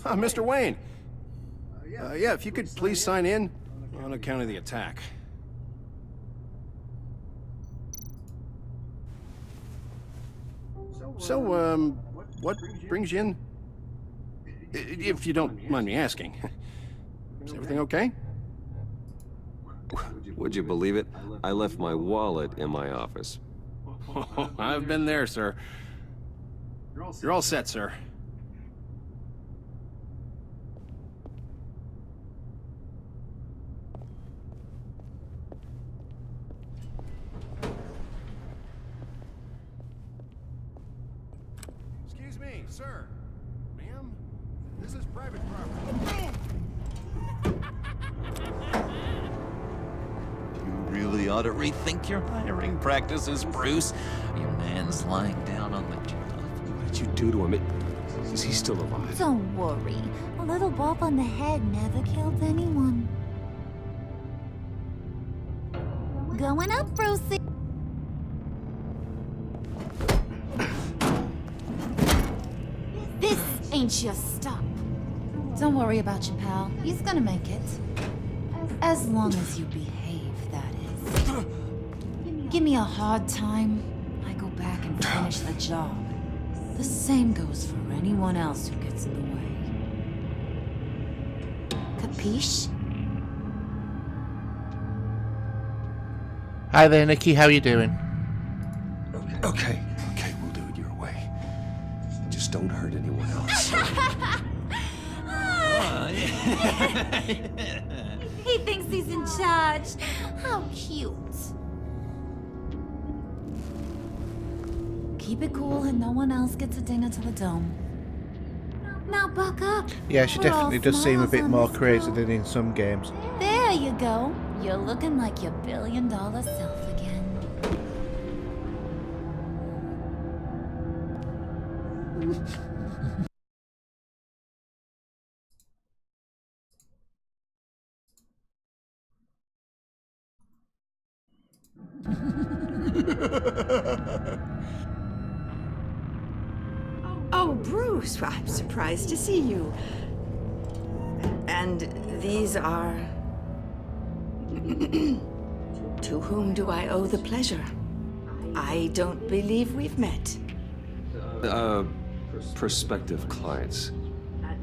Mr. Wayne. Yeah, if you could please sign in on account of the attack. So, what brings you in? If you don't mind me asking. Is everything okay? Would you believe it? I left my wallet in my office. Oh, I've been there, sir. You're all set, sir. Excuse me, sir. Ma'am? This is private property. You really ought to rethink your hiring practices, Bruce. Your man's lying down on the job. What did you do to him? Is he still alive? Don't worry. A little bop on the head never killed anyone. Going up, Brucey. This ain't your stop. Don't worry about your pal. He's gonna make it. As long as you behave, that is. Give me a hard time, I go back and finish the job. The same goes for anyone else who gets in the way. Capiche? Hi there, Nikki. How you doing? Okay, we'll do it your way. Just don't hurt anyone else. He thinks he's in charge. How cute. Keep it cool and no one else gets a dinger to the dome. Now buck up. Yeah, she We're all definitely does seem a smiles bit on more this crazy girl. than in some games. There you go. You're looking like your billion-dollar self again. Oh, Bruce, I'm surprised to see you. And these are... To whom do I owe the pleasure? I don't believe we've met. Prospective clients.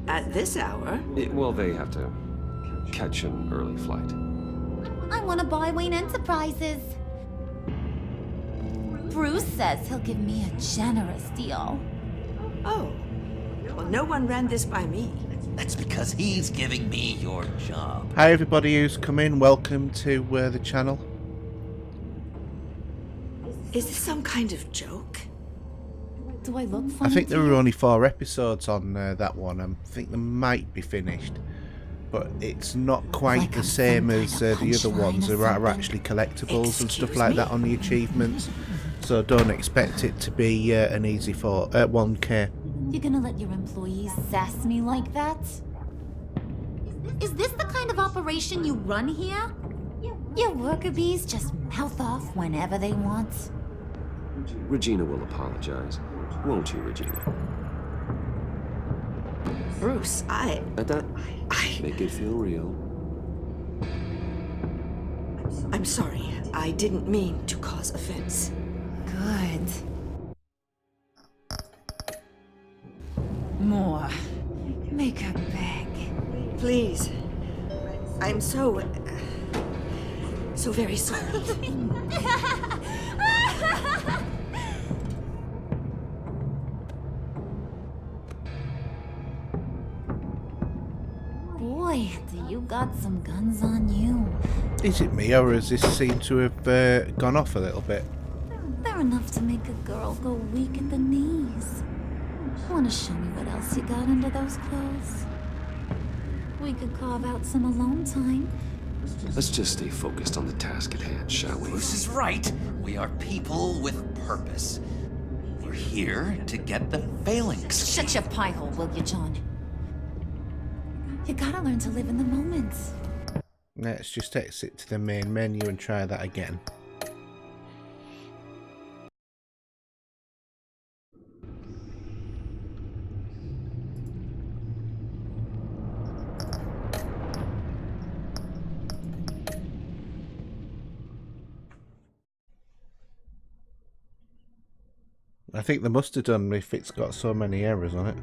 At this hour? Well, they have to catch an early flight. I want to buy Wayne Enterprises. Bruce says he'll give me a generous deal. Oh. Well, no one ran this by me. That's because he's giving me your job. Hi everybody who's come in. Welcome to the channel. Is this some kind of joke? Do I look I funny think to there you? were only 4 episodes on that one. I think they might be finished. But it's not quite Like the I'm same some as kind of the other punchline ones. or There are something. actually collectibles and stuff Excuse like me? that on the achievements. So don't expect it to be an easy 1K. You're gonna let your employees sass me like that? Is this the kind of operation you run here? Your worker bees just mouth off whenever they want. Regina will apologize. Won't you, Regina? Bruce, I... Make it feel real. I'm sorry. I didn't mean to cause offense. Good. More. Make her beg. Please. I'm so very sorry. Boy, do you got some guns on you. Is it me or has this seemed to have gone off a little bit? They're enough to make a girl go weak at the knees. Wanna show me what else you got under those clothes? We could carve out some alone time. Let's just stay focused on the task at hand, shall we? Bruce is right. We are people with purpose. We're here to get the phalanx. Shut your pie hole, will you, John? You gotta learn to live in the moment. Let's just exit to the main menu and try that again. I think they must have done if it's got so many errors on it.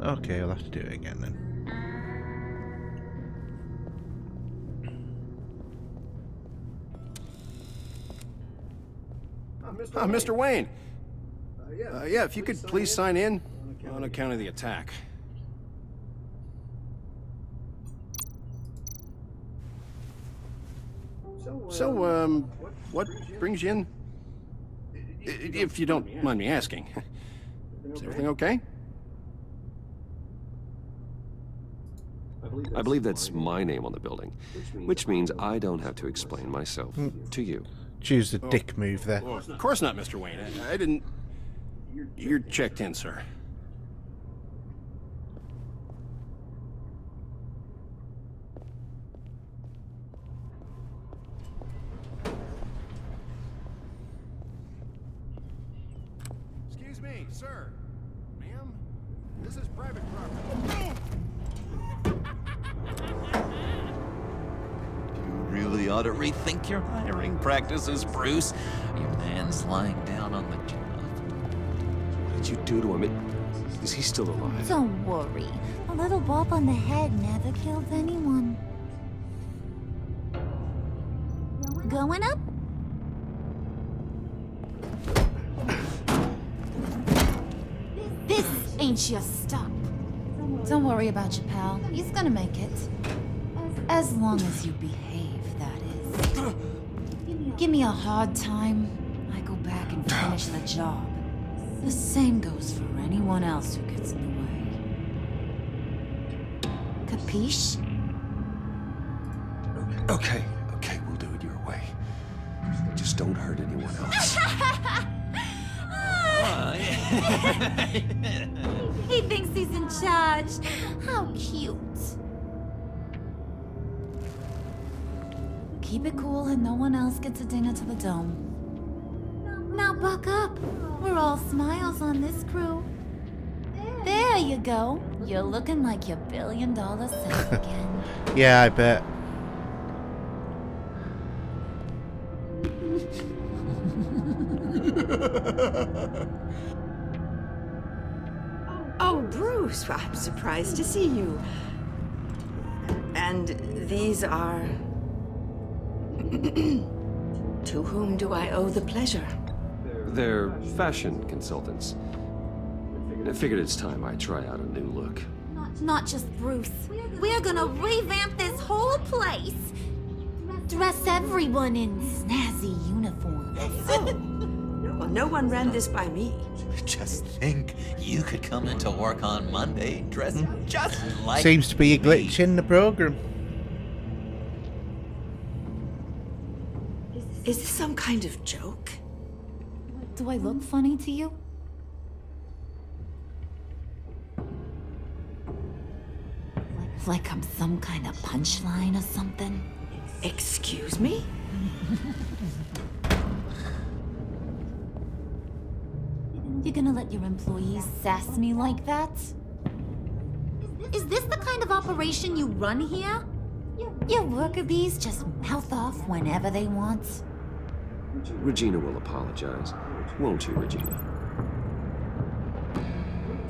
Okay, I'll have to do it again then. Mr. Wayne. Yeah, if you could please sign in on account of the attack. So, what brings you in? If you don't mind me asking. Is everything okay? I believe that's my name on the building, which means I don't have to explain myself to you. Choose the dick move there. Oh, of course not, Mr. Wayne. I didn't... You're checked in, sir. Excuse me, sir. Ma'am, this is private property. You really ought to rethink your hiring practices, Bruce. Your man's lying down on the job. What did you do to him? Is he still alive? Don't worry. A little bump on the head never killed anyone. Going up? This ain't your stop. Don't worry about your pal. He's gonna make it. As long as you behave, that is. Give me a hard time, I go back and finish the job. The same goes for anyone else who gets in the way. Capiche? Okay, we'll do it your way. Just don't hurt anyone else. He thinks he's in charge. How cute. Keep it cool and no one else gets a dinner to the dome. Now buck up. We're all smiles on this crew. There you go. You're looking like your $1 billion self again. Yeah, I bet. Oh, Bruce, I'm surprised to see you. And these are... To whom do I owe the pleasure? They're fashion consultants. I figured it's time I try out a new look. Not just Bruce. We're gonna revamp this whole place. Dress everyone in snazzy uniforms. Well, no one ran this by me. Just think, you could come into work on Monday dressed just like Seems to be a me. glitch in the program. Is this some kind of joke? Do I look funny to you? Like I'm some kind of punchline or something? Excuse me? You're gonna let your employees sass me like that? Is this the kind of operation you run here? Your worker bees just mouth off whenever they want. Regina will apologize. Won't you, Regina?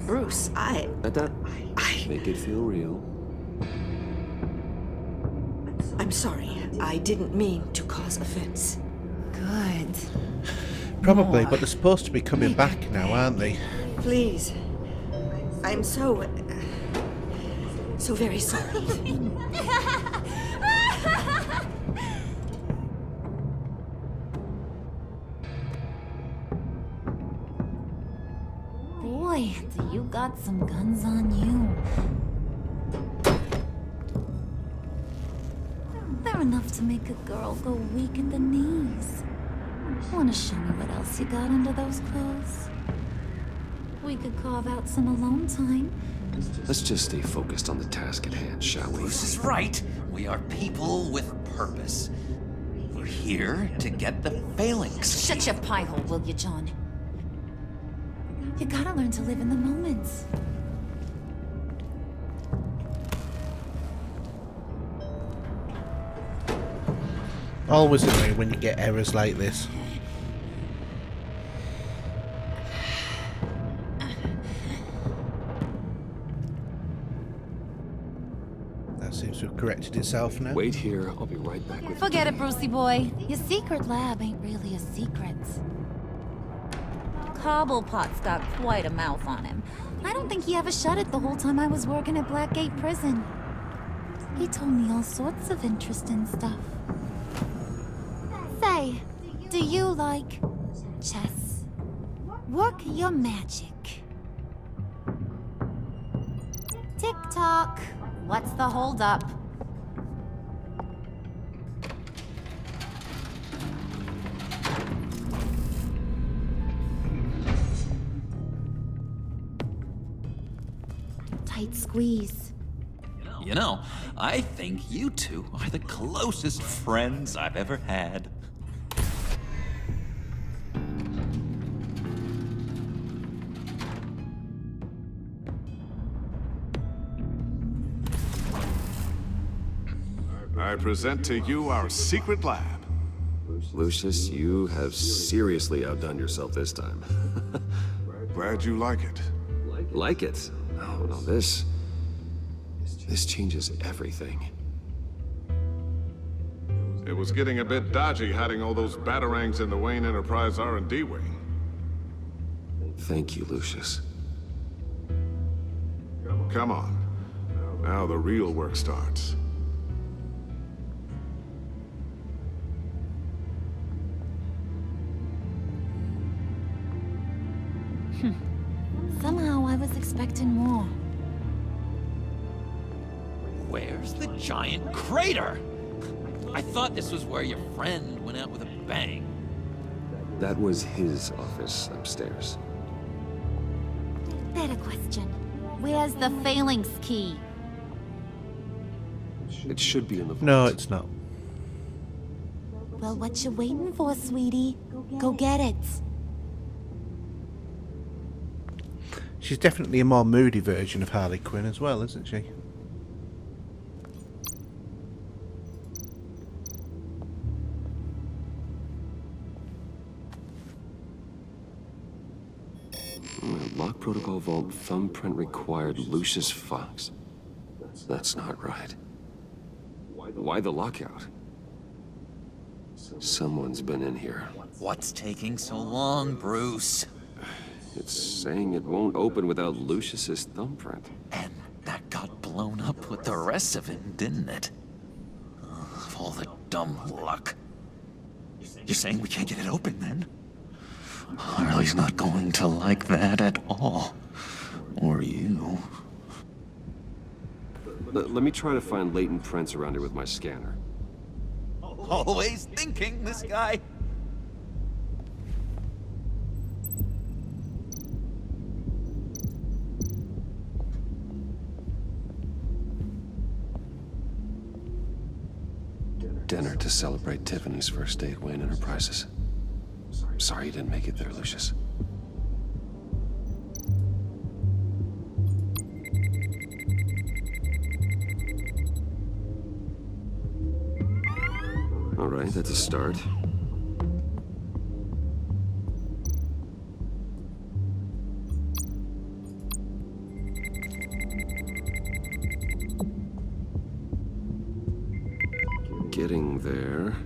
Bruce, Let that make it feel real. I'm sorry. I didn't mean to cause offense. Good. Probably, but they're supposed to be coming back now, aren't they? Please. I'm so very sorry. Boy, do you got some guns on you. They're enough to make a girl go weak at the knees. Wanna show me what else you got under those clothes? We could carve out some alone time. Let's just stay focused on the task at hand, shall we? Bruce is right. We are people with purpose. We're here to get the phalanx. Shut your pie hole, will you, John? You gotta learn to live in the moment. Always annoying when you get errors like this. corrected itself now. Wait here. I'll be right back with Forget it, Brucey boy. Your secret lab ain't really a secret. Cobblepot's got quite a mouth on him. I don't think he ever shut it the whole time I was working at Blackgate Prison. He told me all sorts of interesting stuff. Say, do you like chess? Work your magic. Tick-tock. What's the holdup? Tight squeeze. You know, I think you two are the closest friends I've ever had. I present to you our secret lab. Lucius, you have seriously outdone yourself this time. Glad you like it. Like it? Oh, no, this changes everything. It was getting a bit dodgy hiding all those batarangs in the Wayne Enterprise R&D wing. Thank you, Lucius. Come on. Now the real work starts. Somehow I was expecting more. Where's the giant crater? I thought this was where your friend went out with a bang. That was his office upstairs. Better question. Where's the phalanx key? It should be in the vault. No, it's not. Well, what you waiting for, sweetie? Go get it. She's definitely a more moody version of Harley Quinn as well, isn't she? Lock protocol vault thumbprint required Lucius Fox. That's not right. Why the lockout? Someone's been in here. What's taking so long, Bruce? It's saying it won't open without Lucius's thumbprint. And that got blown up with the rest of him, didn't it? Of all the dumb luck. You're saying we can't get it open, then? Harley's not going to like that at all. Or you. Let me try to find latent prints around here with my scanner. Always thinking, this guy. Dinner to celebrate Tiffany's first day at Wayne Enterprises. Sorry you didn't make it there, Lucius. All right, that's a start. Getting there.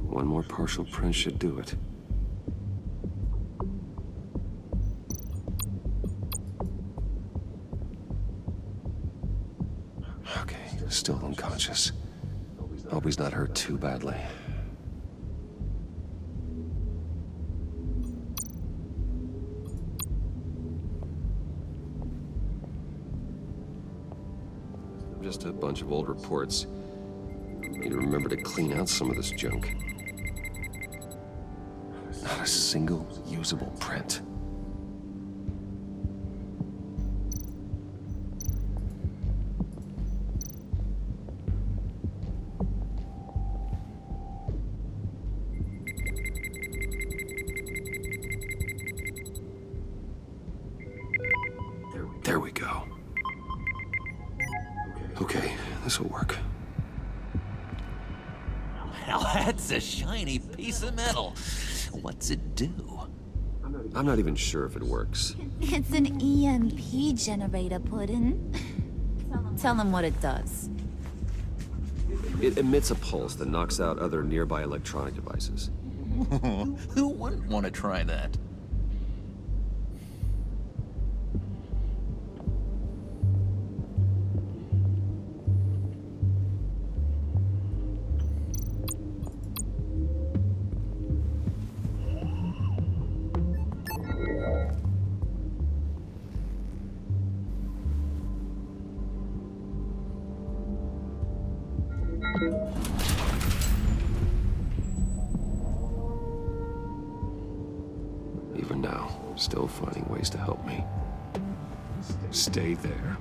One more partial print should do it. Okay, still unconscious. Hope he's not hurt too badly. Just a bunch of old reports. Need to remember to clean out some of this junk. Not a single usable print. There we go. Okay, this'll work. Now that's a shiny piece of metal. What's it do? I'm not even sure if it works. It's an EMP generator, Puddin'. Tell them what it does. It emits a pulse that knocks out other nearby electronic devices. Who wouldn't want to try that? Even now, still finding ways to help me. Stay there.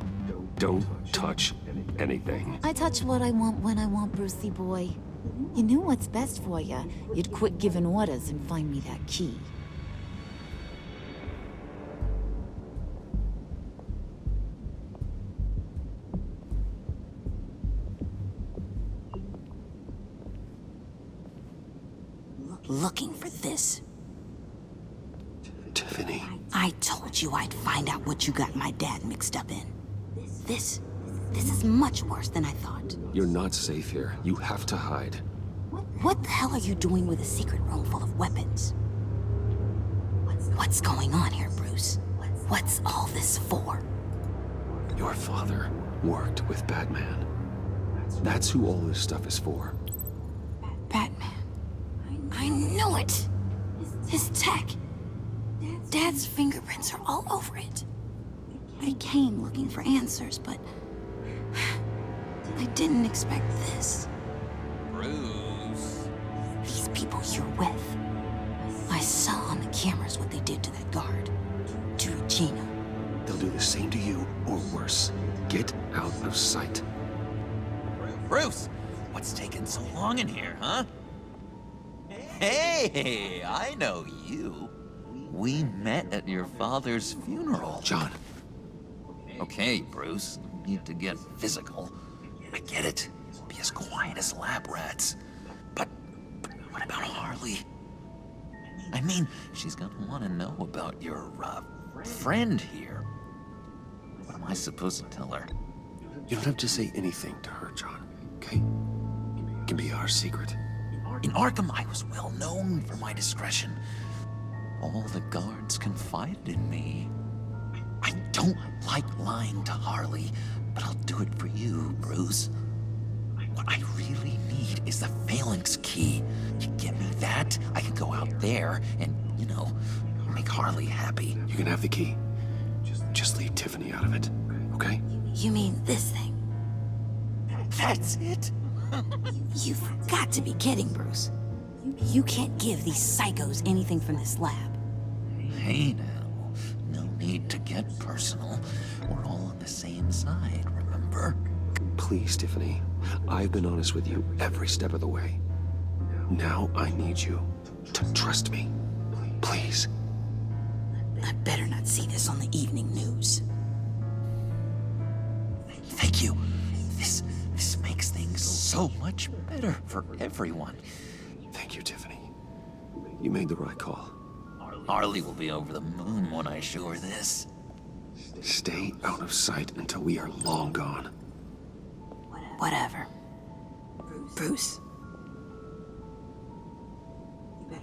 Don't touch anything. I touch what I want when I want, Brucey boy. You knew what's best for you. You'd quit giving orders and find me that key. Looking for this. Tiffany. I told you I'd find out what you got my dad mixed up in. This is much worse than I thought. You're not safe here. You have to hide. What the hell are you doing with a secret room full of weapons? What's going on here, Bruce? What's all this for? Your father worked with Batman. That's who all this stuff is for. Batman. I knew it! His tech. Dad's fingerprints are all over it. I came looking for answers, but I didn't expect this. Bruce. These people you're with. I saw on the cameras what they did to that guard. To Regina. They'll do the same to you, or worse. Get out of sight. Bruce, what's taking so long in here, huh? Hey, I know you. We met at your father's funeral. John. Okay, Bruce, no need to get physical. I get it. Be as quiet as lab rats. But what about Harley? I mean, she's gonna want to know about your, friend here. What am I supposed to tell her? You don't have to say anything to her, John, okay? It can be our secret. In Arkham, I was well known for my discretion. All the guards confided in me. I don't like lying to Harley, but I'll do it for you, Bruce. What I really need is the Phalanx key. You get me that, I can go out there and, make Harley happy. You can have the key. Just leave Tiffany out of it, okay? You mean this thing? That's it? You've got to be kidding, Bruce. You can't give these psychos anything from this lab. Hey now, no need to get personal. We're all on the same side, remember? Please, Tiffany. I've been honest with you every step of the way. Now I need you to trust me. Please. I better not see this on the evening news. Thank you. This makes things so much better for everyone. Thank you, Tiffany. You made the right call. Harley will be over the moon when I show her this. Stay out of sight until we are long gone. Whatever. Bruce.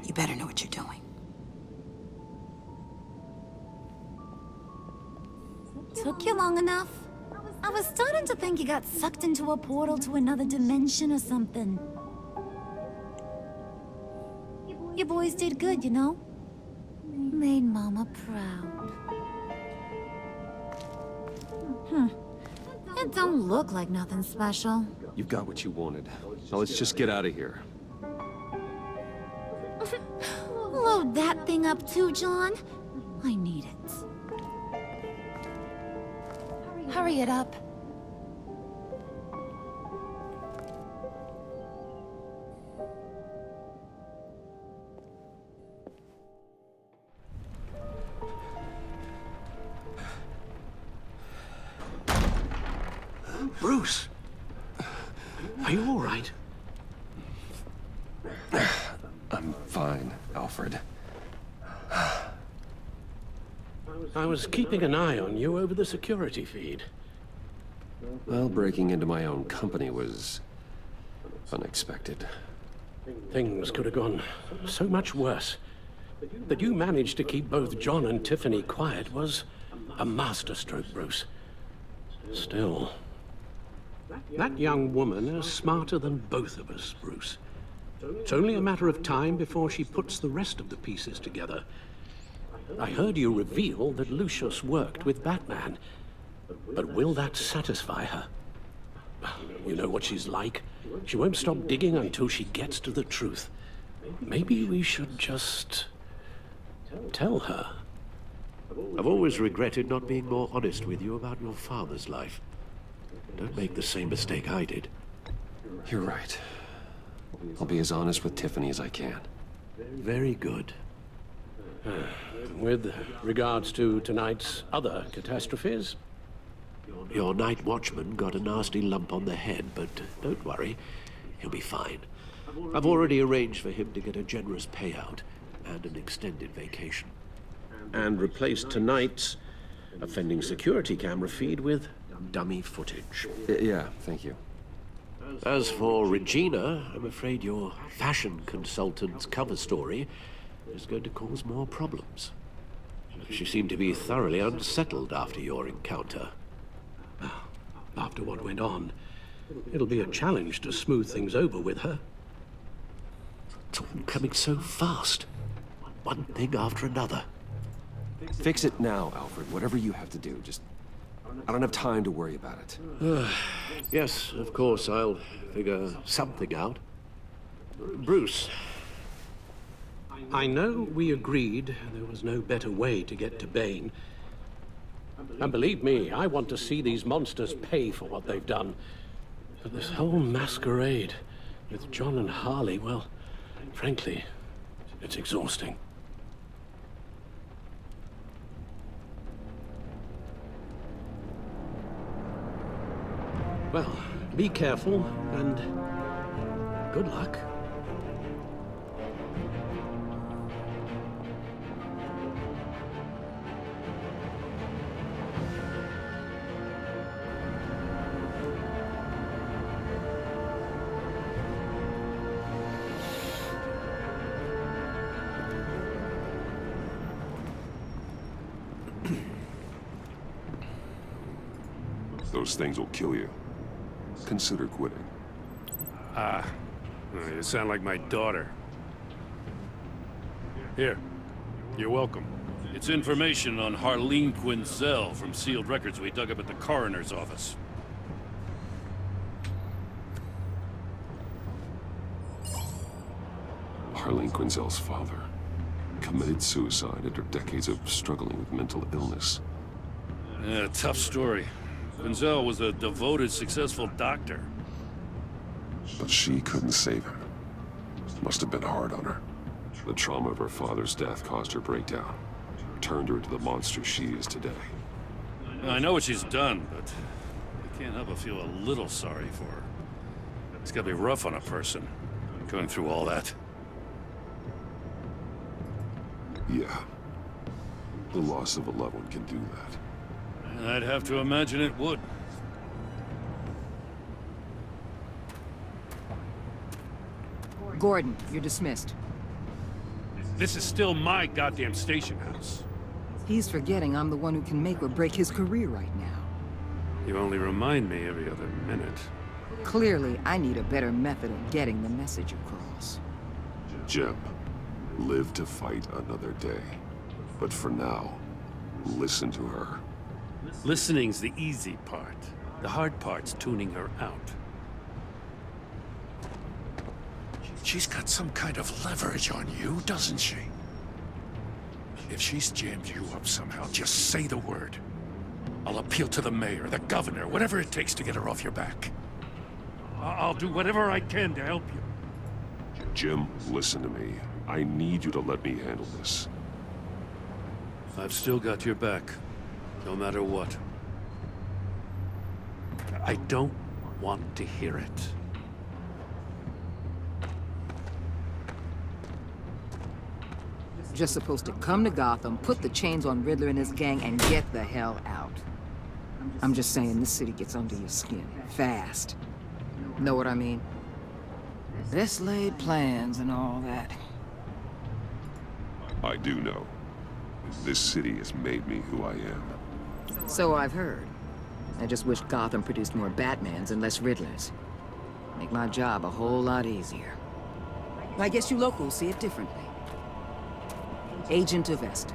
You better know what you're doing. Took you long enough? I was starting to think you got sucked into a portal to another dimension or something. You boys did good, you know? Made Mama proud. It don't look like nothing special. You've got what you wanted. Now let's just get out of here. Load that thing up too, John. I need it. Hurry it up. Bruce! Are you all right? I'm fine, Alfred. I was keeping an eye on you over the security feed. Well, breaking into my own company was unexpected. Things could have gone so much worse. That you managed to keep both John and Tiffany quiet was a masterstroke, Bruce. Still, that young woman is smarter than both of us, Bruce. It's only a matter of time before she puts the rest of the pieces together. I heard you reveal that Lucius worked with Batman. But will that satisfy her? You know what she's like. She won't stop digging until she gets to the truth. Maybe we should just tell her. I've always regretted not being more honest with you about your father's life. Don't make the same mistake I did. You're right. I'll be as honest with Tiffany as I can. Very good. With regards to tonight's other catastrophes? Your night watchman got a nasty lump on the head, but don't worry, he'll be fine. I've already arranged for him to get a generous payout and an extended vacation. And replaced tonight's offending security camera feed with dummy footage. Yeah, thank you. As for Regina, I'm afraid your fashion consultant's cover story is going to cause more problems. She seemed to be thoroughly unsettled after your encounter. After what went on, it'll be a challenge to smooth things over with her. It's all coming so fast. One thing after another. Fix it now, Alfred. Whatever you have to do. Just... I don't have time to worry about it. Yes, of course, I'll figure something out. Bruce. I know we agreed there was no better way to get to Bane. And believe me, I want to see these monsters pay for what they've done. But this whole masquerade with John and Harley, well, frankly, it's exhausting. Well, be careful and good luck. Those things will kill you. Consider quitting. You sound like my daughter. Here, you're welcome. It's information on Harleen Quinzel from sealed records we dug up at the coroner's office. Harleen Quinzel's father committed suicide after decades of struggling with mental illness. Yeah, tough story. Quinzel was a devoted, successful doctor. But she couldn't save him. Must have been hard on her. The trauma of her father's death caused her breakdown. Turned her into the monster she is today. I know what she's done, but I can't help but feel a little sorry for her. It's gotta be rough on a person, going through all that. Yeah. The loss of a loved one can do that. I'd have to imagine it would. Gordon, you're dismissed. This is still my goddamn station house. He's forgetting I'm the one who can make or break his career right now. You only remind me every other minute. Clearly, I need a better method of getting the message across. Jim, live to fight another day. But for now, listen to her. Listening's the easy part. The hard part's tuning her out. She's got some kind of leverage on you, doesn't she? If she's jammed you up somehow, just say the word. I'll appeal to the mayor, the governor, whatever it takes to get her off your back. I'll do whatever I can to help you. Jim, listen to me. I need you to let me handle this. I've still got your back, no matter what. I don't want to hear it. Just supposed to come to Gotham, put the chains on Riddler and his gang, and get the hell out. I'm just saying, this city gets under your skin. Fast. Know what I mean? This laid plans and all that. I do know. This city has made me who I am. So I've heard. I just wish Gotham produced more Batmans and less Riddlers. Make my job a whole lot easier. I guess you locals see it differently. Agent Avesta.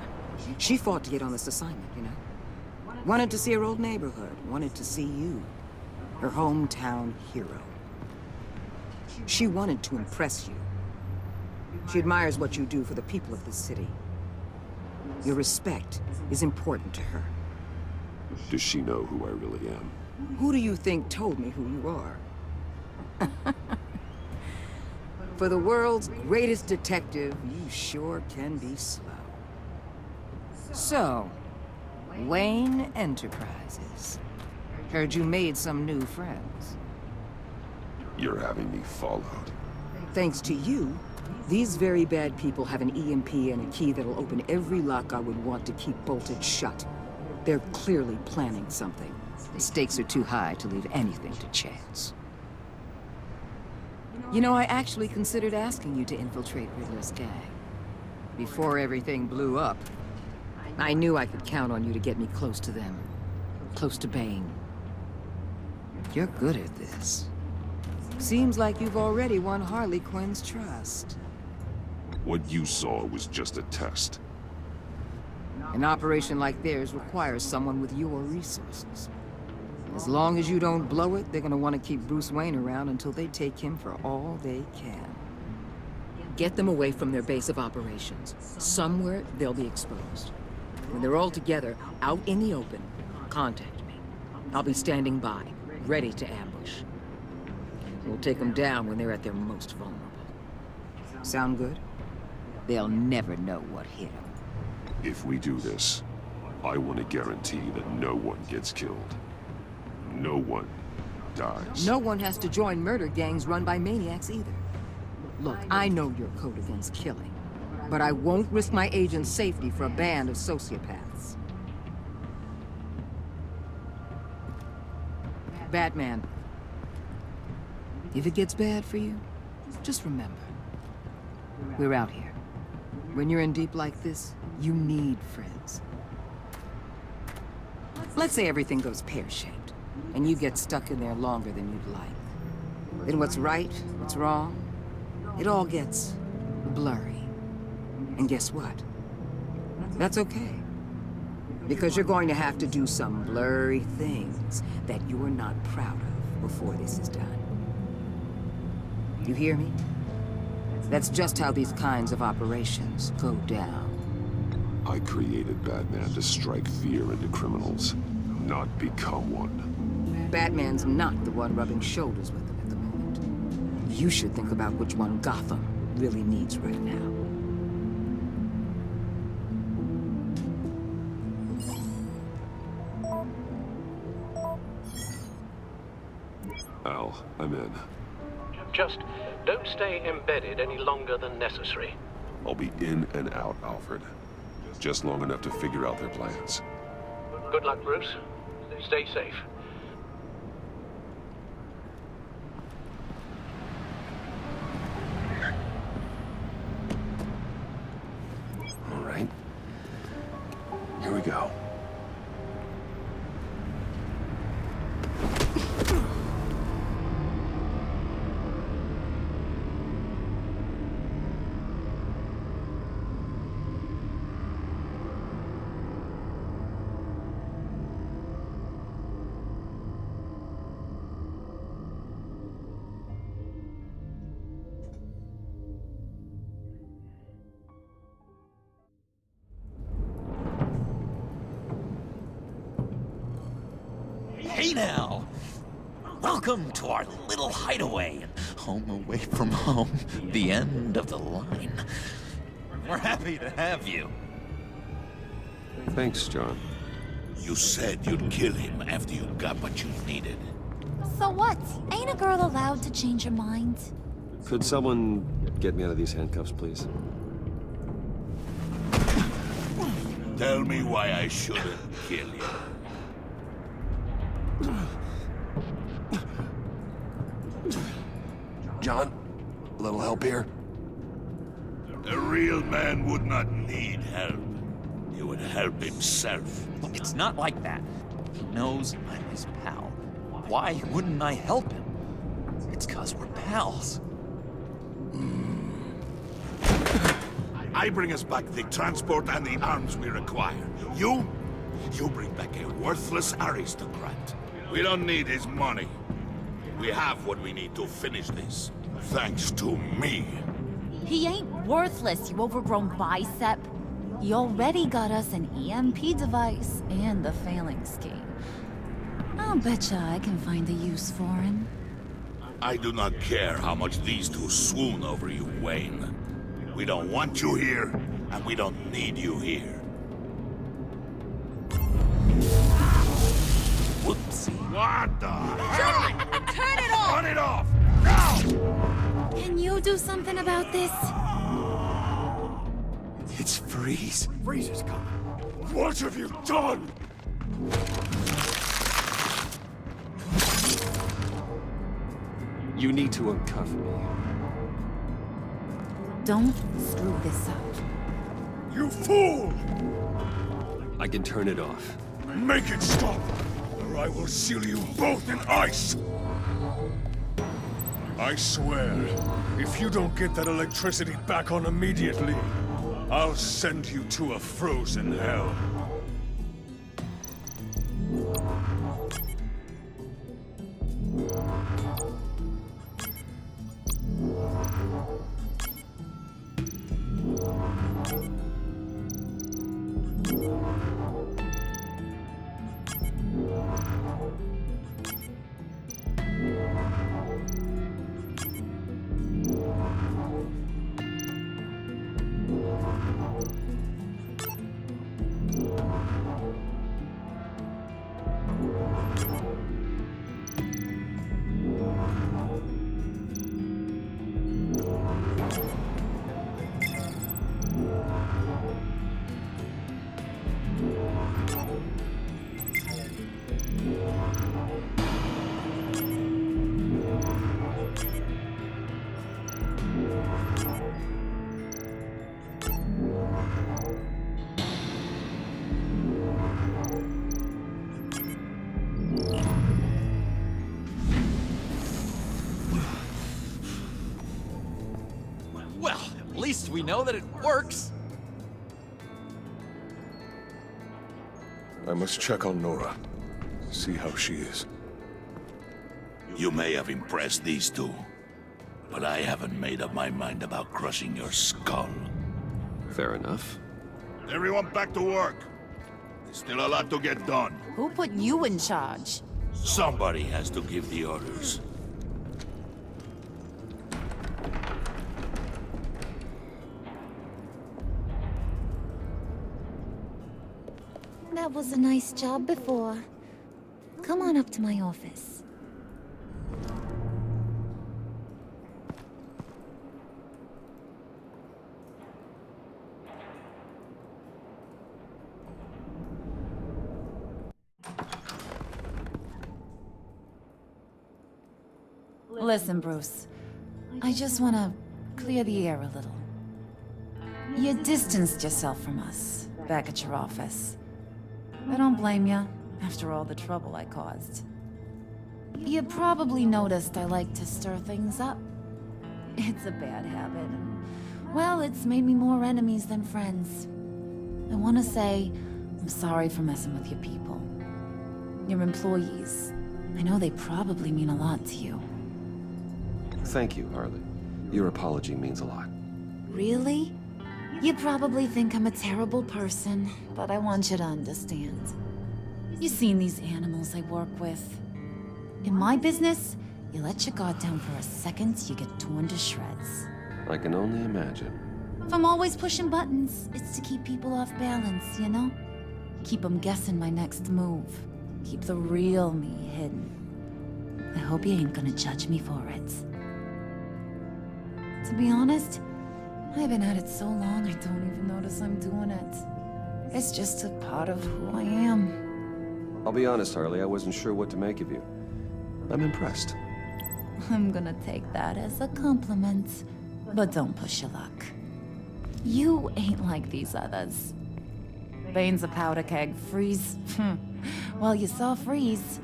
She fought to get on this assignment, you know? Wanted to see her old neighborhood. Wanted to see you. Her hometown hero. She wanted to impress you. She admires what you do for the people of this city. Your respect is important to her. Does she know who I really am? Who do you think told me who you are? For the world's greatest detective, you sure can be slow. So, Wayne Enterprises. Heard you made some new friends. You're having me followed. Thanks to you, these very bad people have an EMP and a key that'll open every lock I would want to keep bolted shut. They're clearly planning something. The stakes are too high to leave anything to chance. You know, I actually considered asking you to infiltrate Riddler's gang. Before everything blew up, I knew I could count on you to get me close to them. Close to Bane. You're good at this. Seems like you've already won Harley Quinn's trust. What you saw was just a test. An operation like theirs requires someone with your resources. As long as you don't blow it, they're gonna want to keep Bruce Wayne around until they take him for all they can. Get them away from their base of operations. Somewhere they'll be exposed. When they're all together, out in the open, contact me. I'll be standing by, ready to ambush. We'll take them down when they're at their most vulnerable. Sound good? They'll never know what hit them. If we do this, I want to guarantee that no one gets killed. No one dies. No one has to join murder gangs run by maniacs either. Look, I know your code against killing, but I won't risk my agent's safety for a band of sociopaths. Batman, if it gets bad for you, just remember, we're out here. When you're in deep like this, you need friends. Let's say everything goes pear-shaped, and you get stuck in there longer than you'd like. Then what's right, what's wrong, it all gets blurry. And guess what? That's okay. Because you're going to have to do some blurry things that you're not proud of before this is done. You hear me? That's just how these kinds of operations go down. I created Batman to strike fear into criminals, not become one. Batman's not the one rubbing shoulders with them at the moment. You should think about which one Gotham really needs right now. Al, I'm in. Just don't stay embedded any longer than necessary. I'll be in and out, Alfred. Just long enough to figure out their plans. Good luck, Bruce. Stay safe. All right. Here we go. Hey now! Welcome to our little hideaway. Home away from home. The end of the line. We're happy to have you. Thanks, John. You said you'd kill him after you got what you needed. So what? Ain't a girl allowed to change her mind? Could someone get me out of these handcuffs, please? Tell me why I shouldn't kill you. John, a little help here? A real man would not need help. He would help himself. Look, it's not like that. He knows I'm his pal. Why wouldn't I help him? It's 'cause we're pals. I bring us back the transport and the arms we require. You bring back a worthless aristocrat. We don't need his money. We have what we need to finish this. Thanks to me. He ain't worthless, you overgrown bicep. He already got us an EMP device and the phalanx key. I'll betcha I can find a use for him. I do not care how much these two swoon over you, Wayne. We don't want you here, and we don't need you here. Whoopsie. What the John, turn it off! Turn it off! Now! Can you do something about this? It's Freeze. Freeze is coming. What have you done? You need to uncuff me. Don't screw this up. You fool! I can turn it off. Make it stop, or I will seal you both in ice! I swear, if you don't get that electricity back on immediately, I'll send you to a frozen hell. Well, at least we know that it works. I must check on Nora. See how she is. You may have impressed these two, but I haven't made up my mind about crushing your skull. Fair enough. Everyone back to work. There's still a lot to get done. Who put you in charge? Somebody has to give the orders. That was a nice job before. Come on up to my office. Listen, Bruce. I just want to clear the air a little. You distanced yourself from us back at your office. I don't blame you, after all the trouble I caused. You probably noticed I like to stir things up. It's a bad habit, and, well, it's made me more enemies than friends. I want to say I'm sorry for messing with your people. Your employees. I know they probably mean a lot to you. Thank you, Harley. Your apology means a lot. Really? You probably think I'm a terrible person, but I want you to understand. You've seen these animals I work with. In my business, you let your guard down for a second, you get torn to shreds. I can only imagine. If I'm always pushing buttons, it's to keep people off balance, you know? Keep them guessing my next move. Keep the real me hidden. I hope you ain't gonna judge me for it. To be honest, I've been at it so long I don't even notice I'm doing it. It's just a part of who I am. I'll be honest, Harley, I wasn't sure what to make of you. I'm impressed. I'm gonna take that as a compliment. But don't push your luck. You ain't like these others. Bane's a powder keg. Freeze. Well, you saw Freeze.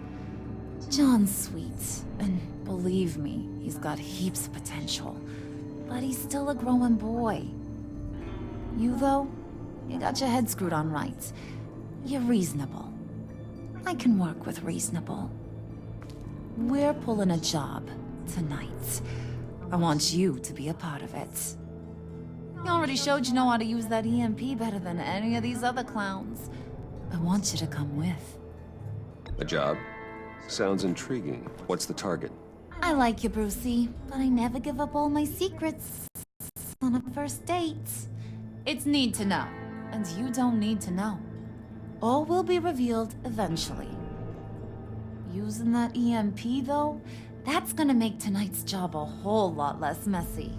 John's sweet. And believe me, he's got heaps of potential. But he's still a growing boy. You, though, you got your head screwed on right. You're reasonable. I can work with reasonable. We're pulling a job tonight. I want you to be a part of it. You already showed you know how to use that EMP better than any of these other clowns. I want you to come with. A job? Sounds intriguing. What's the target? I like you, Brucey, but I never give up all my secrets on a first date. It's need to know, and you don't need to know. All will be revealed eventually. Using that EMP, though, that's gonna make tonight's job a whole lot less messy.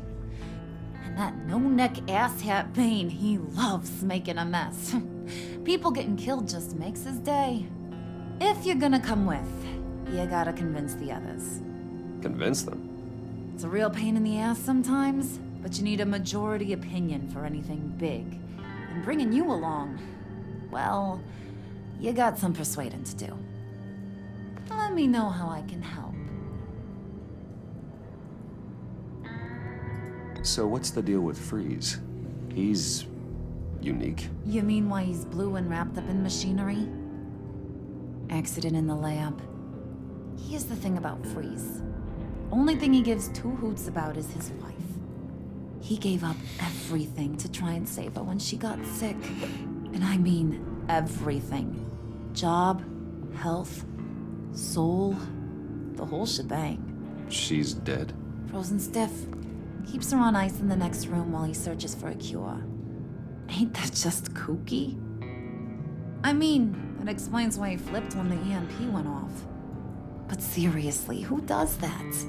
And that no-neck asshat Bane, he loves making a mess. People getting killed just makes his day. If you're gonna come with, you gotta convince the others. Convince them? It's a real pain in the ass sometimes, but you need a majority opinion for anything big. And bringing you along, well, you got some persuading to do. Let me know how I can help. So what's the deal with Freeze? He's unique. You mean why he's blue and wrapped up in machinery? Accident in the lab. Here's the thing about Freeze. Only thing he gives two hoots about is his wife. He gave up everything to try and save her when she got sick. And I mean everything. Job, health, soul, the whole shebang. She's dead? Frozen stiff. Keeps her on ice in the next room while he searches for a cure. Ain't that just kooky? I mean, it explains why he flipped when the EMP went off. But seriously, who does that?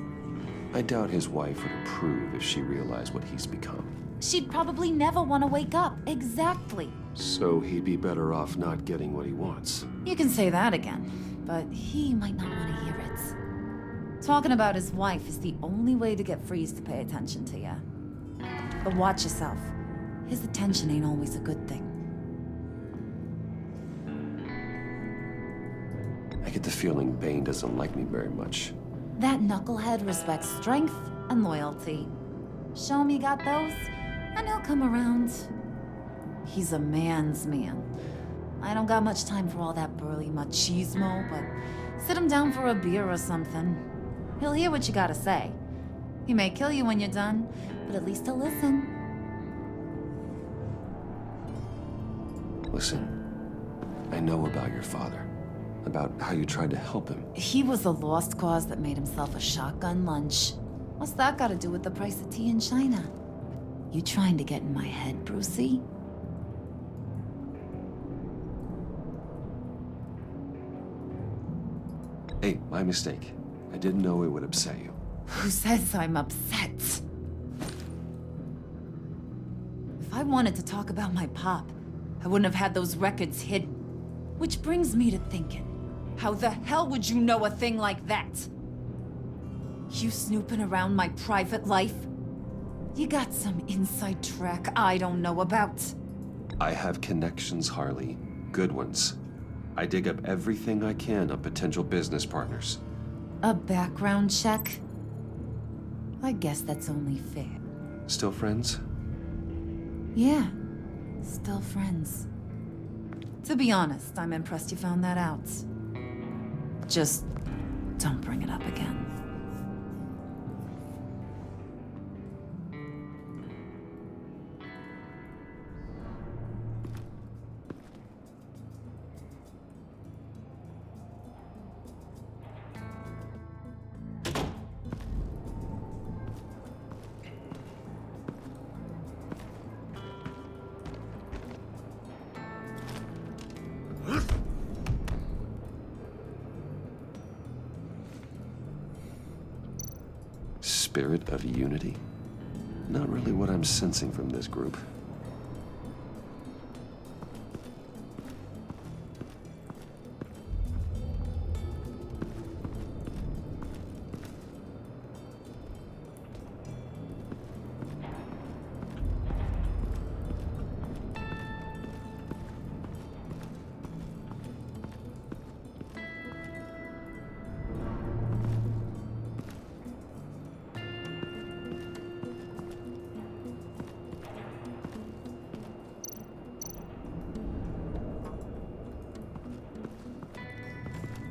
I doubt his wife would approve if she realized what he's become. She'd probably never want to wake up. Exactly. So he'd be better off not getting what he wants. You can say that again, but he might not want to hear it. Talking about his wife is the only way to get Freeze to pay attention to you. But watch yourself. His attention ain't always a good thing. I get the feeling Bane doesn't like me very much. That knucklehead respects strength and loyalty. Show him you got those, and he'll come around. He's a man's man. I don't got much time for all that burly machismo, but sit him down for a beer or something. He'll hear what you gotta say. He may kill you when you're done, but at least he'll listen. Listen, I know about your father. About how you tried to help him. He was a lost cause that made himself a shotgun lunch. What's that got to do with the price of tea in China? You trying to get in my head, Brucey? Hey, my mistake. I didn't know it would upset you. Who says I'm upset? If I wanted to talk about my pop, I wouldn't have had those records hidden. Which brings me to thinking. How the hell would you know a thing like that? You snooping around my private life? You got some inside track I don't know about. I have connections, Harley. Good ones. I dig up everything I can on potential business partners. A background check? I guess that's only fair. Still friends? Yeah, still friends. To be honest, I'm impressed you found that out. Just don't bring it up again. spirit of unity? Not really what I'm sensing from this group.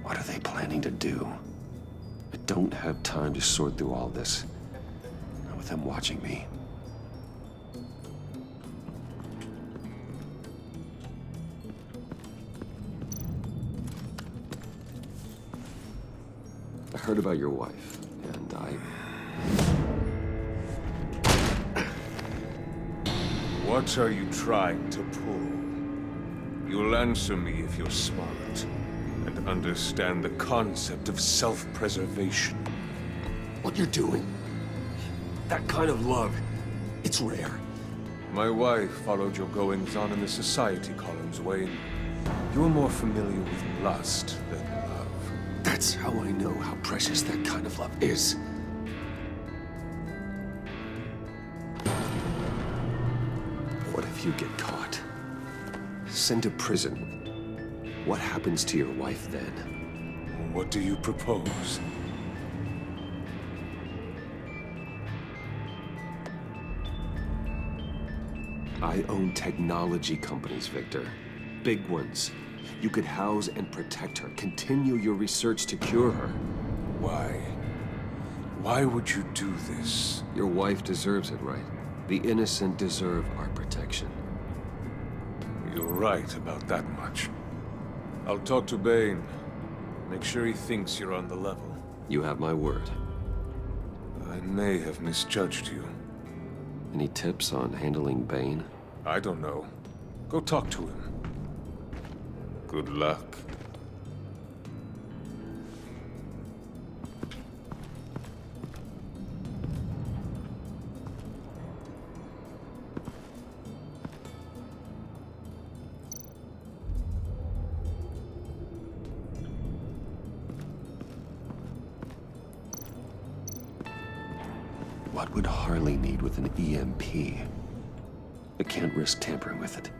What are they planning to do? I don't have time to sort through all this. Not with them watching me. I heard about your wife, and What are you trying to pull? You'll answer me if you're smart and understand the concept of self-preservation. What you're doing, that kind of love, it's rare. My wife followed your goings-on in the society columns, Wayne. You're more familiar with lust than love. That's how I know how precious that kind of love is. What if you get caught? Sent to prison? What happens to your wife then? What do you propose? I own technology companies, Victor. Big ones. You could house and protect her. Continue your research to cure her. Why? Why would you do this? Your wife deserves it, right? The innocent deserve our protection. You're right about that much. I'll talk to Bane. Make sure he thinks you're on the level. You have my word. I may have misjudged you. Any tips on handling Bane? I don't know. Go talk to him. Good luck. What would Harley need with an EMP? I can't risk tampering with it.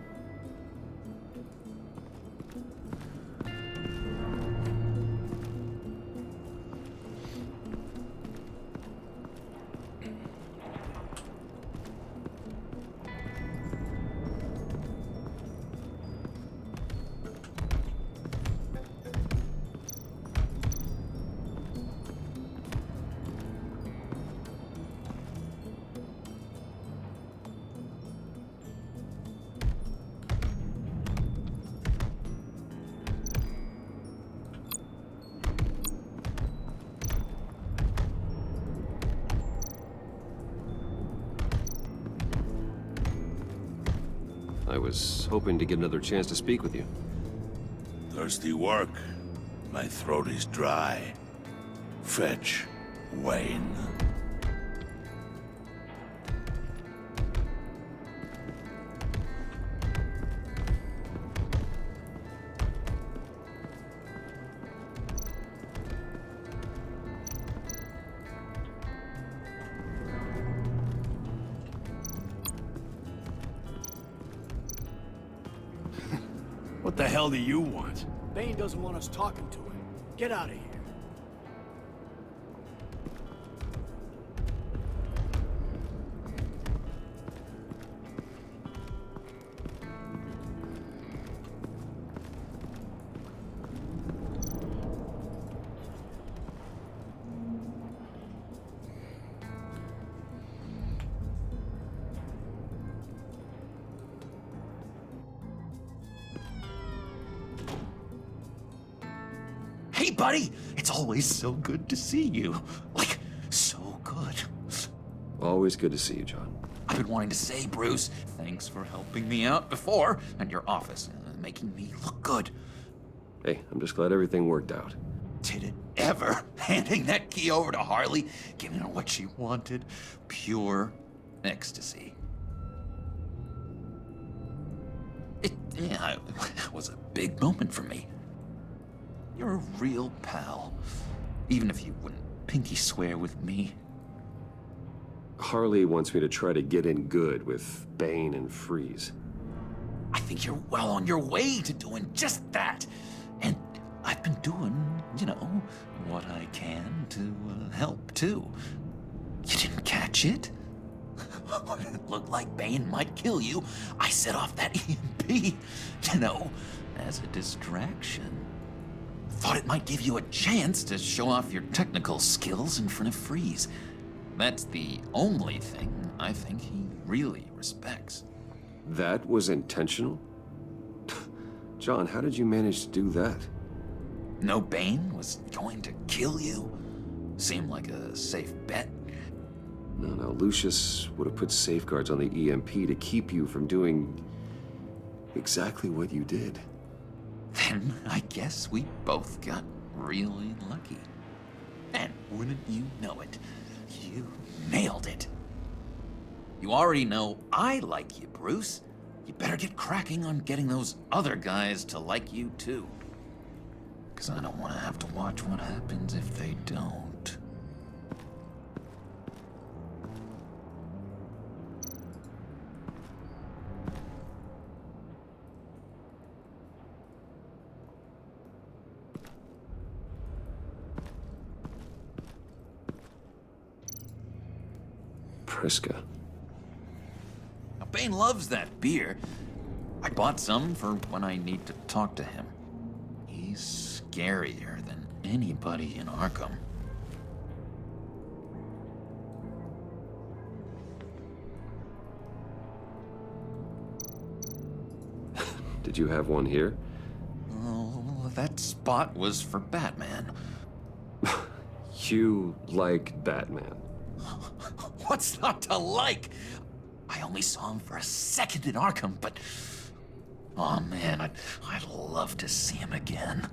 I was hoping to get another chance to speak with you. Thirsty work. My throat is dry. Fetch, Wayne. What the hell do you want? Bane doesn't want us talking to him. Get out of here. Hey, buddy! It's always so good to see you. Like, so good. Always good to see you, John. I've been wanting to say, Bruce, thanks for helping me out before, and your office, making me look good. Hey, I'm just glad everything worked out. Did it ever handing that key over to Harley, giving her what she wanted. Pure ecstasy. It was a big moment for me. You're a real pal, even if you wouldn't pinky swear with me. Harley wants me to try to get in good with Bane and Freeze. I think you're well on your way to doing just that. And I've been doing, what I can to help, too. You didn't catch it? When it looked like Bane might kill you, I set off that EMP, as a distraction. Thought it might give you a chance to show off your technical skills in front of Freeze. That's the only thing I think he really respects. That was intentional? John, how did you manage to do that? No, Bane was going to kill you? Seemed like a safe bet. No, Lucius would have put safeguards on the EMP to keep you from doing exactly what you did. Then I guess we both got really lucky. And wouldn't you know it, you nailed it. You already know I like you, Bruce. You better get cracking on getting those other guys to like you too. 'Cause I don't want to have to watch what happens if they don't. Priska. Now, Bane loves that beer. I bought some for when I need to talk to him. He's scarier than anybody in Arkham. Did you have one here? Oh, that spot was for Batman. You like Batman? What's not to like? I only saw him for a second in Arkham, but... oh man, I'd love to see him again.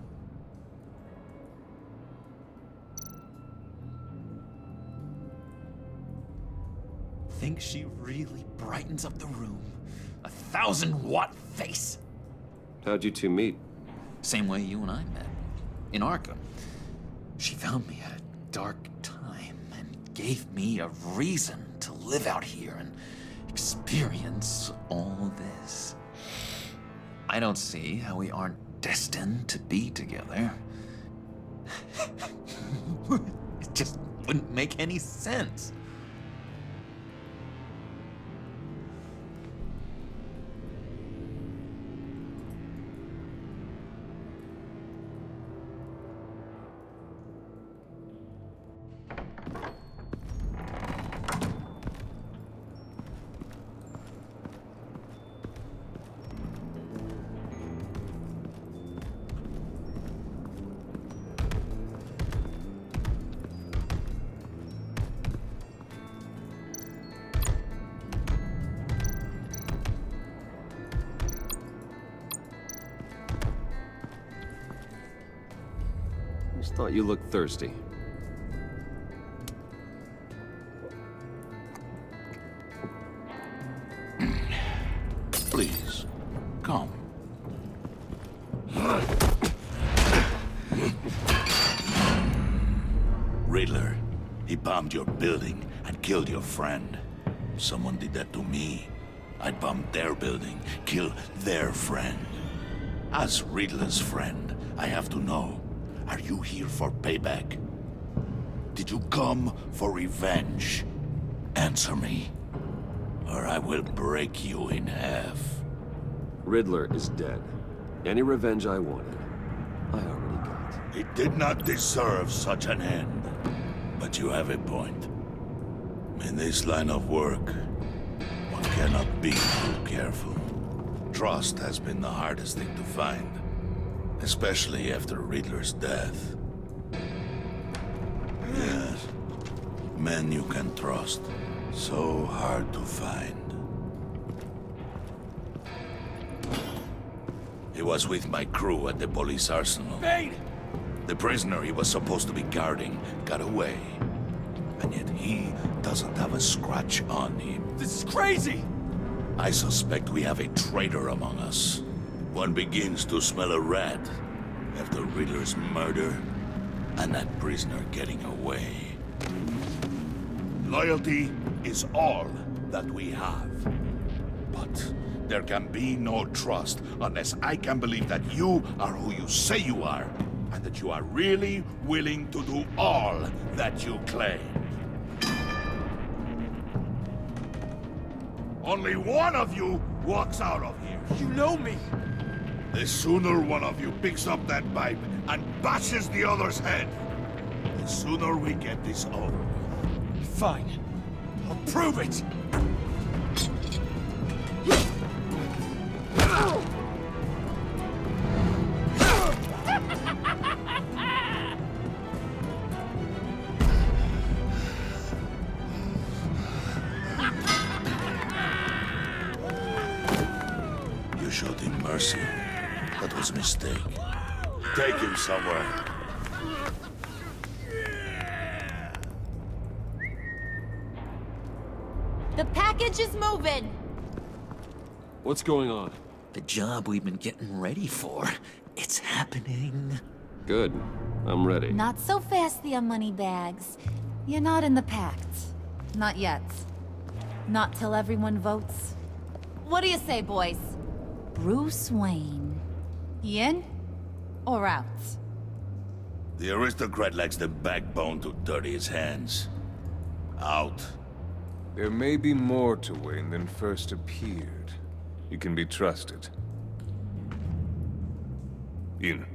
Think she really brightens up the room. 1,000-watt face. How'd you two meet? Same way you and I met. In Arkham. She found me at a dark time and gave me a reason to live out here and experience all this. I don't see how we aren't destined to be together. It just wouldn't make any sense. Just thought you looked thirsty. Please, come. Riddler, he bombed your building and killed your friend. Someone did that to me. I'd bomb their building, kill their friend. As Riddler's friend, I have to know, are you here for payback? Did you come for revenge? Answer me, or I will break you in half. Riddler is dead. Any revenge I wanted, I already got. He did not deserve such an end. But you have a point. In this line of work, one cannot be too careful. Trust has been the hardest thing to find, especially after Riddler's death. Yes, men you can trust, so hard to find. He was with my crew at the police arsenal. Bane! The prisoner he was supposed to be guarding got away. And yet he doesn't have a scratch on him. This is crazy! I suspect we have a traitor among us. One begins to smell a rat after Riddler's murder and that prisoner getting away. Loyalty is all that we have. But there can be no trust unless I can believe that you are who you say you are, and that you are really willing to do all that you claim. Only one of you walks out of here. You know me! The sooner one of you picks up that pipe and bashes the other's head, the sooner we get this over with. Fine. I'll prove it! You showed him mercy. That was a mistake. Take him somewhere. The package is moving! What's going on? The job we've been getting ready for. It's happening. Good. I'm ready. Not so fast, the Moneybags. You're not in the pact. Not yet. Not till everyone votes. What do you say, boys? Bruce Wayne. In or out? The aristocrat lacks the backbone to dirty his hands. Out. There may be more to Wayne than first appeared. You can be trusted. In.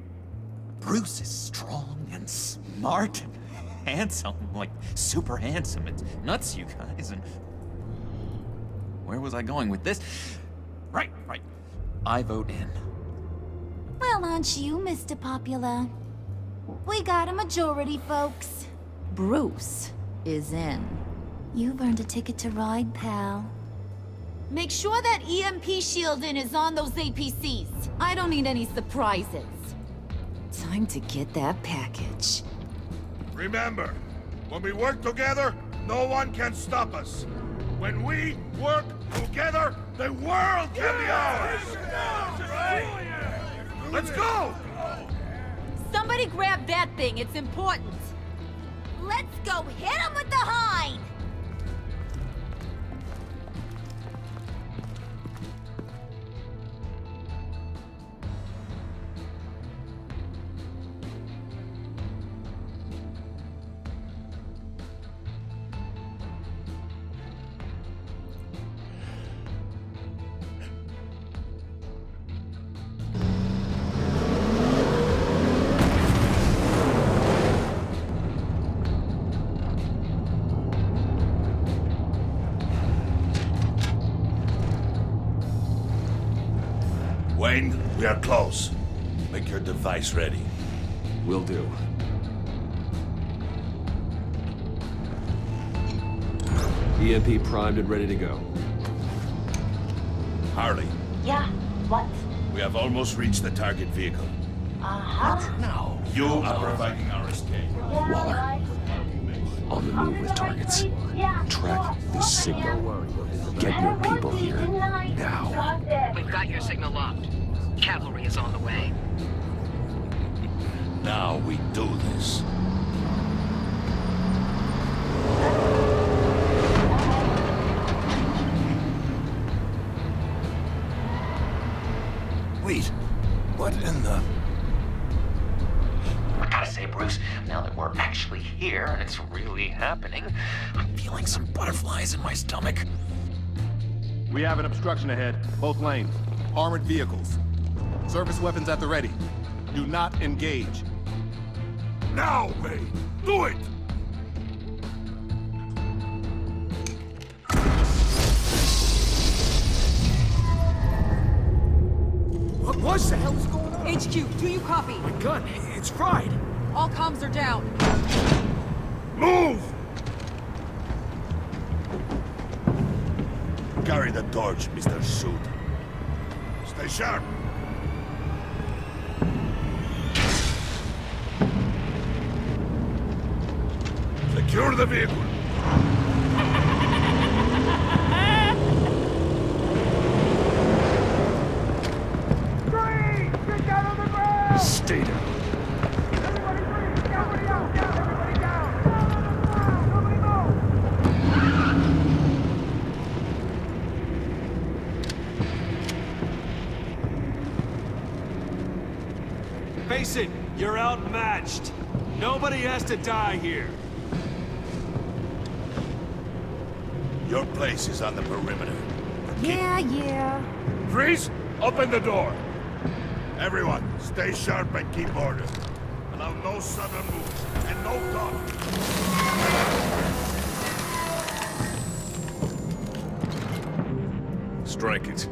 Bruce is strong and smart and handsome, like super handsome. It's nuts, you guys. And where was I going with this? Right. I vote in. Well, aren't you, Mr. Popular? We got a majority, folks. Bruce is in. You've earned a ticket to ride, pal. Make sure that EMP shielding is on those APCs. I don't need any surprises. Time to get that package. Remember, when we work together, no one can stop us. When we work together, the world can be ours! Let's go! Somebody grab that thing, it's important. Let's go hit him with the hind! Wayne, we are close. Make your device ready. Will do. EMP primed and ready to go. Harley. Yeah, what? We have almost reached the target vehicle. Uh-huh. Now, you are providing our escape. Waller. On the move with targets. Track this signal. Get your people here. Now. We've got your signal locked. Cavalry is on the way. Now we do this. Wait, what in the... I gotta say, Bruce, now that we're actually here and it's really happening, I'm feeling some butterflies in my stomach. We have an obstruction ahead, both lanes. Armored vehicles. Service weapons at the ready. Do not engage. Now, Wayne! Do it! What the hell is going on? HQ, do you copy? My gun, it's fried. All comms are down. Move! Carry the torch, Mr. Suit. Stay sharp. Secure the vehicle. Stay down. Face it, you're outmatched. Nobody has to die here. Your place is on the perimeter. Yeah. Freeze! Open the door! Everyone, stay sharp and keep order. Allow no sudden moves, and no talk. Strike it.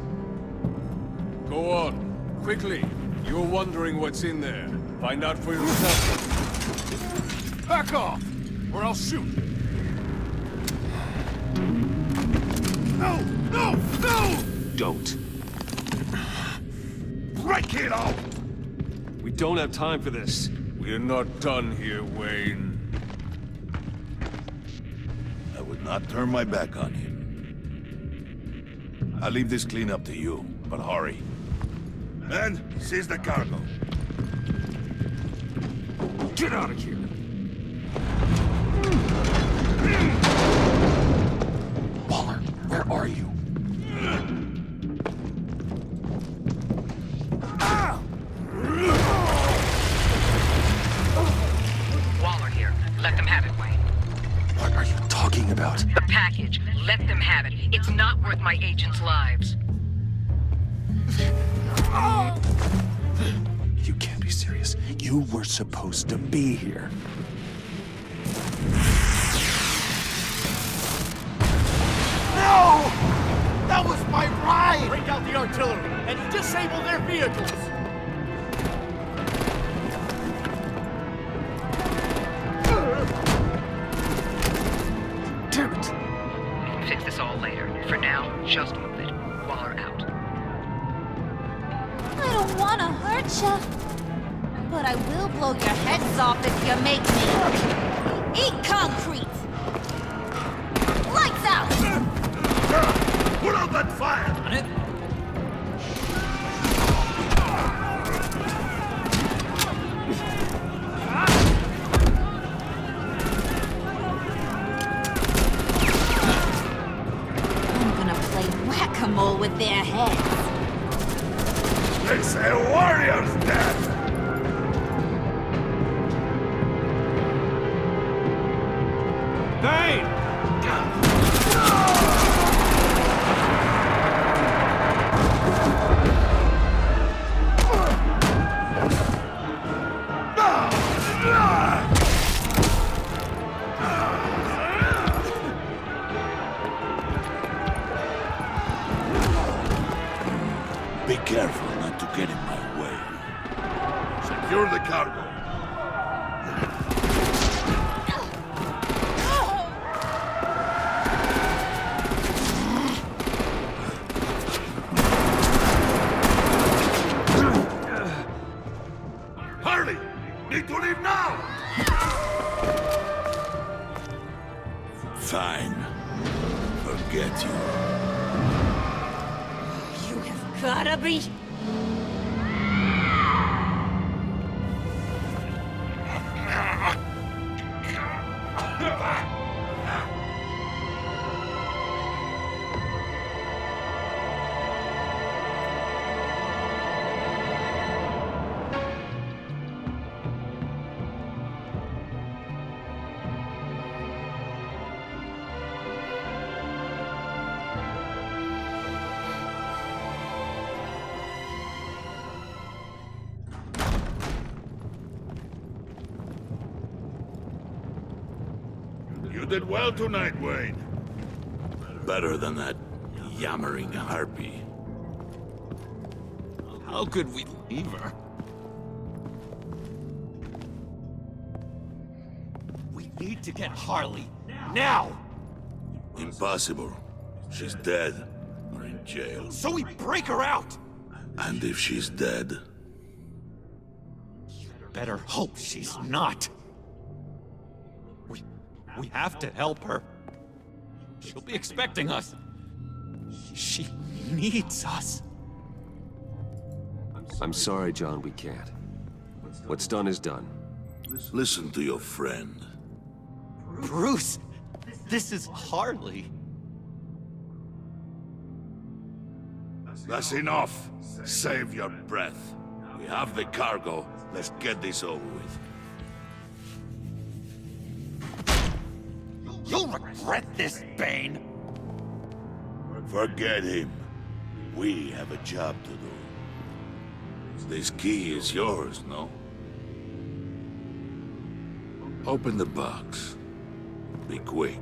Go on, quickly. You're wondering what's in there. Find out for yourself. Back off, or I'll shoot. No! Don't. Break it off! We don't have time for this. We're not done here, Wayne. I would not turn my back on him. I'll leave this cleanup to you, but hurry. Men, seize the cargo. Get out of here! Waller, where are you? Waller here. Let them have it, Wayne. What are you talking about? The package. Let them have it. It's not worth my agents' lives. You can't be serious. You were supposed to be here. No! That was my ride! Bring out the artillery and disable their vehicles! Damn it! We can fix this all later. For now, just move it. Waller out. I don't want to hurt ya, but I will blow your heads off if you make me. Eat concrete! Lights out! Put out that fire! On it. I'm gonna play whack-a-mole with their heads. It's a warrior's death! Bane! Be careful not to get in my way. Secure the cargo. Hurry! Need to leave now! Fine. Forget you. You have gotta be... You did well tonight, Wayne. Better than that yammering harpy. How could we leave her? We need to get Harley. Now! Impossible. She's dead. Or in jail. So we break her out! And if she's dead... Better hope she's not. We have to help her. She'll be expecting us. She needs us. I'm sorry, John, we can't. What's done is done. Listen to your friend. Bruce, this is Harley. That's enough. Save your breath. We have the cargo. Let's get this over with. You'll regret this, Bane. Forget him. We have a job to do. This key is yours, no? Open the box. Be quick.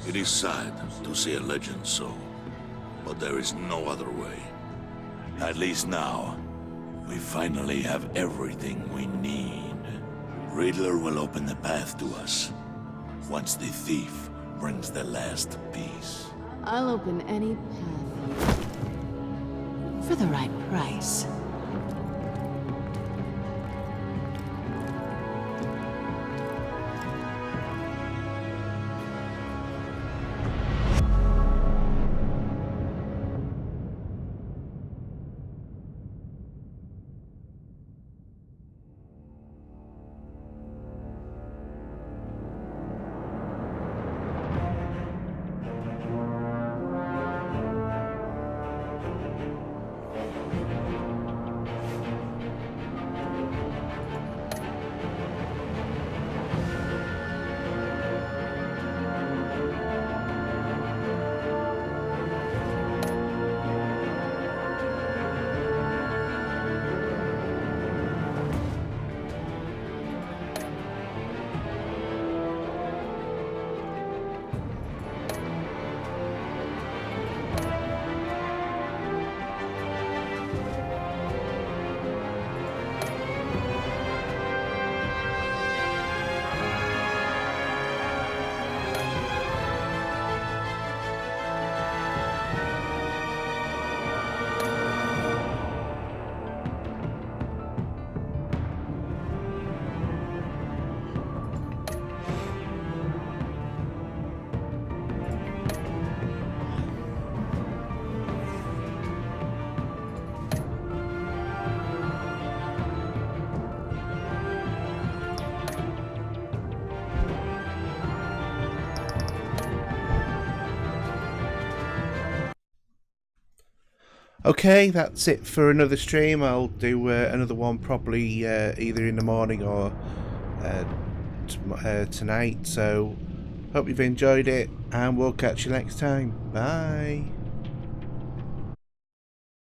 It is sad to see a legend so, but there is no other way. At least now, we finally have everything we need. Riddler will open the path to us, once the thief brings the last piece. I'll open any path for the right price. Okay, that's it for another stream. I'll do another one probably either in the morning or tonight. So, hope you've enjoyed it, and we'll catch you next time. Bye.